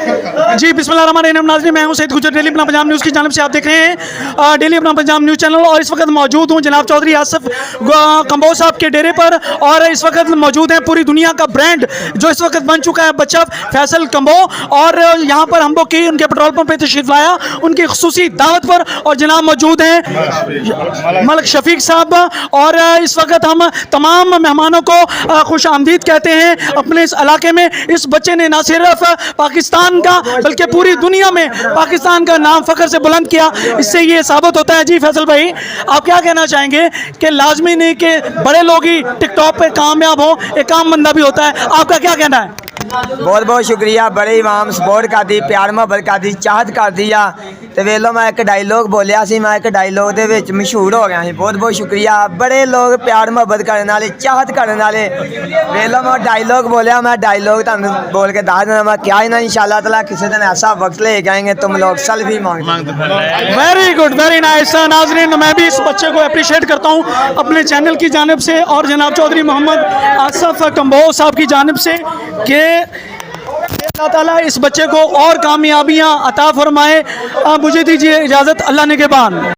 जी बिस्मिल्लाहिर्रहमानिर्रहीम नाज़रीन, मैं हूं सईद गुजर, डेली अपना पंजाब न्यूज़ की जानिब से आप देख रहे हैं डेली अपना पंजाब न्यूज़ चैनल। और इस वक्त मौजूद हूं जनाब चौधरी आसिफ कंबोज साहब के डेरे पर, और इस वक्त मौजूद हैं पूरी दुनिया का ब्रांड जो इस वक्त बन चुका है बच्चा फैसल कंबो। और यहाँ पर हम लोग की उनके पेट्रोल पंप पे तशरीफ लाया उनकी खुसूसी दावत पर, और जनाब मौजूद हैं मलिक शफीक साहब। और इस वक्त हम तमाम मेहमानों को खुश आमदीद कहते हैं अपने इस इलाके में। इस बच्चे ने न सिर्फ पाकिस्तान का बल्कि पूरी दुनिया में पाकिस्तान का नाम फख्र से बुलंद किया। इससे ये साबित होता है। जी फैसल भाई, आप क्या कहना चाहेंगे कि लाजमी नहीं कि बड़े लोग ही टिकटॉक पे कामयाब हो, एक आम बंदा भी होता है, आपका क्या कहना है? बहुत बहुत शुक्रिया, बड़े इमाम सपोर्ट कर दी, प्यार मुहब्बत कर दी, चाहत कर दी आ। तो वे लो मैं एक डायलॉग बोलिया सी, मैं एक डायलॉग दे विच मशहूर हो गया। बहुत बहुत शुक्रिया, बड़े लोग प्यार मुहब्बत करने वाले, चाहत करने वाले। वे लो मैं डायलॉग बोलिया, मैं डायलॉग तुहानू बोल के दस देना। मैं क्या ही ना, इंशाल्लाह ताला किसी दिन ऐसा वक्त ले जाएंगे तुम लोग सेल्फी मांगते। Very good, very nice. नाजरीन, मैं भी इस बच्चे को अप्रिशिएट करता हूँ अपने चैनल की जानिब से और जनाब चौधरी मोहम्मद आसिफ कंबोज साहब की जानिब से कि अल्लाह ताला इस बच्चे को और कामयाबियाँ अता फरमाए। मुझे दीजिए इजाज़त, अल्लाह निगहबान।